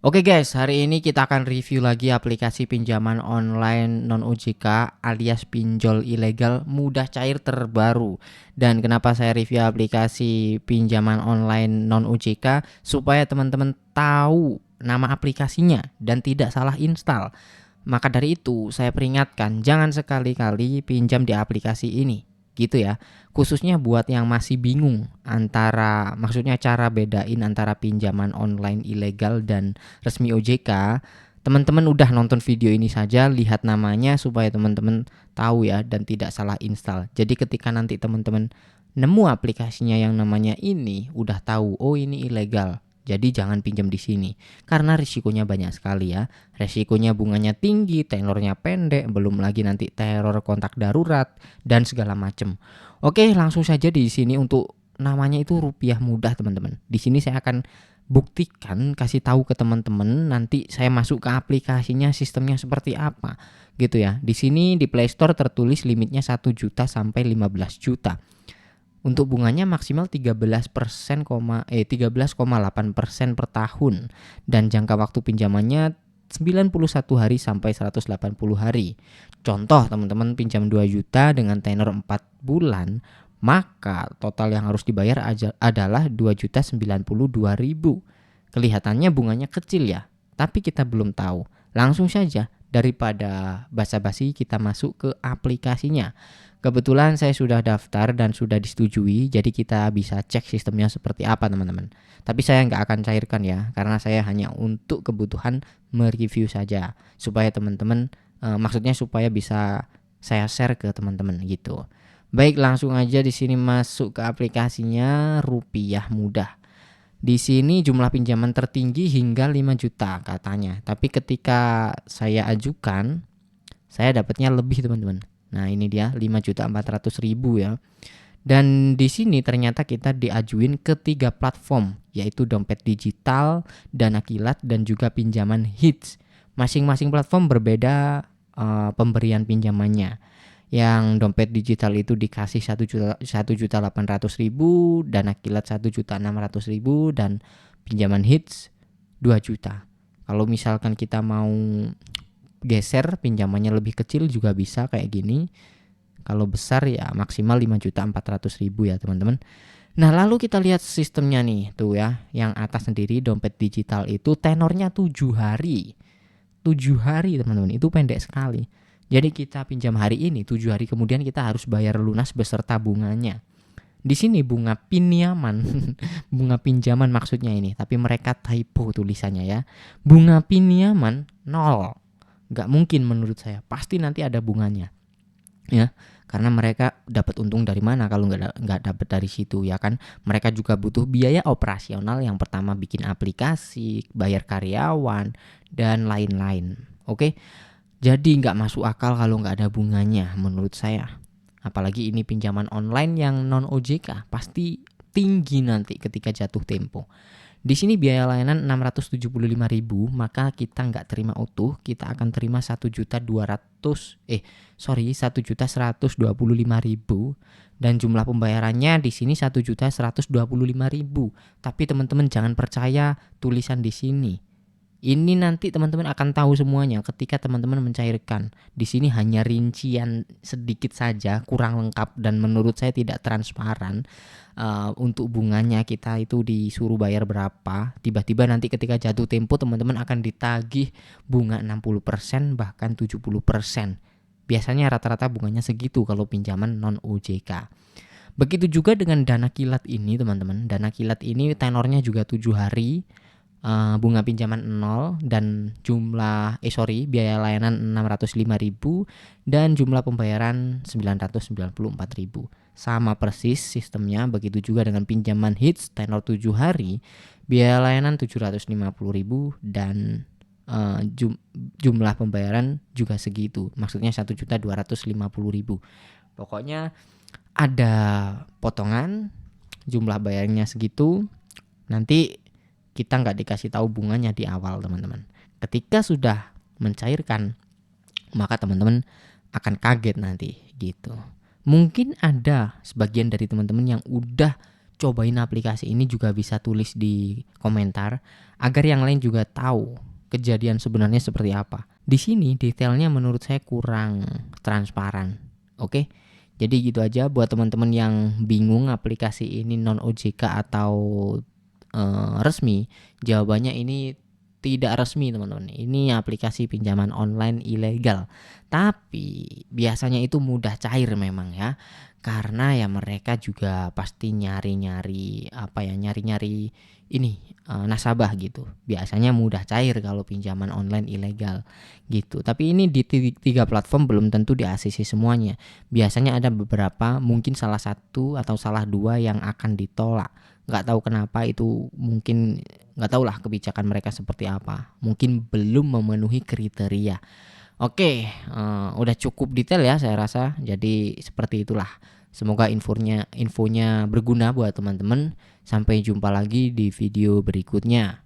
Oke guys, hari ini kita akan review lagi aplikasi pinjaman online non OJK alias pinjol ilegal mudah cair terbaru. Dan kenapa saya review aplikasi pinjaman online non OJK? Supaya teman-teman tahu nama aplikasinya dan tidak salah install. Maka dari itu saya peringatkan, jangan sekali-kali pinjam di aplikasi ini, gitu ya. Khususnya buat yang masih bingung maksudnya cara bedain antara pinjaman online ilegal dan resmi OJK. Teman-teman udah nonton video ini saja, lihat namanya supaya teman-teman tahu ya dan tidak salah install. Jadi ketika nanti teman-teman nemu aplikasinya yang namanya ini, udah tahu oh ini ilegal. Jadi jangan pinjam di sini karena risikonya banyak sekali ya. Risikonya bunganya tinggi, tenornya pendek, belum lagi nanti teror kontak darurat dan segala macam. Oke, langsung saja di sini untuk namanya itu rupiah mudah teman-teman. Di sini saya akan buktikan, kasih tahu ke teman-teman, nanti saya masuk ke aplikasinya sistemnya seperti apa gitu ya. Di sini di Play Store tertulis limitnya 1 juta sampai 15 juta. Untuk bunganya maksimal 13,8% per tahun dan jangka waktu pinjamannya 91 hari sampai 180 hari. Contoh teman-teman pinjam 2 juta dengan tenor 4 bulan, maka total yang harus dibayar adalah 2.092.000. Kelihatannya bunganya kecil ya, tapi kita belum tahu. Langsung saja, daripada basa-basi kita masuk ke aplikasinya. Kebetulan saya sudah daftar dan sudah disetujui, jadi kita bisa cek sistemnya seperti apa teman-teman. Tapi saya nggak akan cairkan ya, karena saya hanya untuk kebutuhan mereview saja, supaya teman-teman, maksudnya supaya bisa saya share ke teman-teman gitu. Baik, langsung aja di sini masuk ke aplikasinya rupiah mudah. Di sini jumlah pinjaman tertinggi hingga 5 juta katanya. Tapi ketika saya ajukan, saya dapatnya lebih teman-teman. Nah, ini dia 5.400.000 ya. Dan di sini ternyata kita diajuin ke 3 platform, yaitu dompet digital, Dana Kilat dan juga pinjaman Hits. Masing-masing platform berbeda pemberian pinjamannya. Yang dompet digital itu dikasih 1.800.000, Dana Kilat 1.600.000 dan pinjaman Hits 2 juta. Kalau misalkan kita mau geser pinjamannya lebih kecil juga bisa kayak gini. Kalau besar ya maksimal 5.400.000 ya teman-teman. Nah, lalu kita lihat sistemnya nih tuh ya. Yang atas sendiri dompet digital itu tenornya 7 hari. 7 hari teman-teman, itu pendek sekali. Jadi kita pinjam hari ini, 7 hari kemudian kita harus bayar lunas beserta bunganya. Di sini bunga pinjaman, bunga pinjaman maksudnya ini, tapi mereka typo tulisannya ya. Bunga pinjaman 0. Gak mungkin menurut saya, pasti nanti ada bunganya ya, karena mereka dapat untung dari mana kalau nggak dapat dari situ ya kan. Mereka juga butuh biaya operasional, yang pertama bikin aplikasi, bayar karyawan dan lain-lain. Oke, jadi nggak masuk akal kalau nggak ada bunganya menurut saya. Apalagi ini pinjaman online yang non OJK, pasti tinggi nanti ketika jatuh tempo. Di sini biaya layanan 675.000, maka kita nggak terima utuh, kita akan terima 1.125.000 dan jumlah pembayarannya di sini 1.125.000. Tapi teman-teman jangan percaya tulisan di sini. Ini nanti teman-teman akan tahu semuanya ketika teman-teman mencairkan. Di sini hanya rincian sedikit saja, kurang lengkap dan menurut saya tidak transparan. Untuk bunganya kita itu disuruh bayar berapa, tiba-tiba nanti ketika jatuh tempo teman-teman akan ditagih bunga 60% bahkan 70%. Biasanya rata-rata bunganya segitu kalau pinjaman non OJK. Begitu juga dengan Dana Kilat ini teman-teman. Dana Kilat ini tenornya juga 7 hari. Bunga pinjaman 0 dan biaya layanan 605.000 dan jumlah pembayaran 994.000. Sama persis sistemnya. Begitu juga dengan pinjaman Hits tenor 7 hari, biaya layanan 750.000 dan jumlah pembayaran juga segitu. Maksudnya 1.250.000. Pokoknya ada potongan, jumlah bayarnya segitu. Nanti kita nggak dikasih tahu bunganya di awal teman-teman. Ketika sudah mencairkan, maka teman-teman akan kaget nanti gitu. Mungkin ada sebagian dari teman-teman yang udah cobain aplikasi ini juga bisa tulis di komentar agar yang lain juga tahu kejadian sebenarnya seperti apa. Di sini detailnya menurut saya kurang transparan. Oke. Jadi gitu aja buat teman-teman yang bingung aplikasi ini non OJK atau resmi. Jawabannya ini tidak resmi teman-teman. Ini aplikasi pinjaman online ilegal. Tapi biasanya itu mudah cair memang ya. Karena ya mereka juga pasti nyari-nyari ini nasabah gitu. Biasanya mudah cair kalau pinjaman online ilegal gitu. Tapi ini di tiga platform belum tentu di ACC semuanya. Biasanya ada beberapa, mungkin salah satu atau salah dua yang akan ditolak. Nggak tahu kenapa itu, mungkin nggak tahu lah kebijakan mereka seperti apa. Mungkin belum memenuhi kriteria. Oke, udah cukup detail ya saya rasa. Jadi seperti itulah. Semoga infonya berguna buat teman-teman. Sampai jumpa lagi di video berikutnya.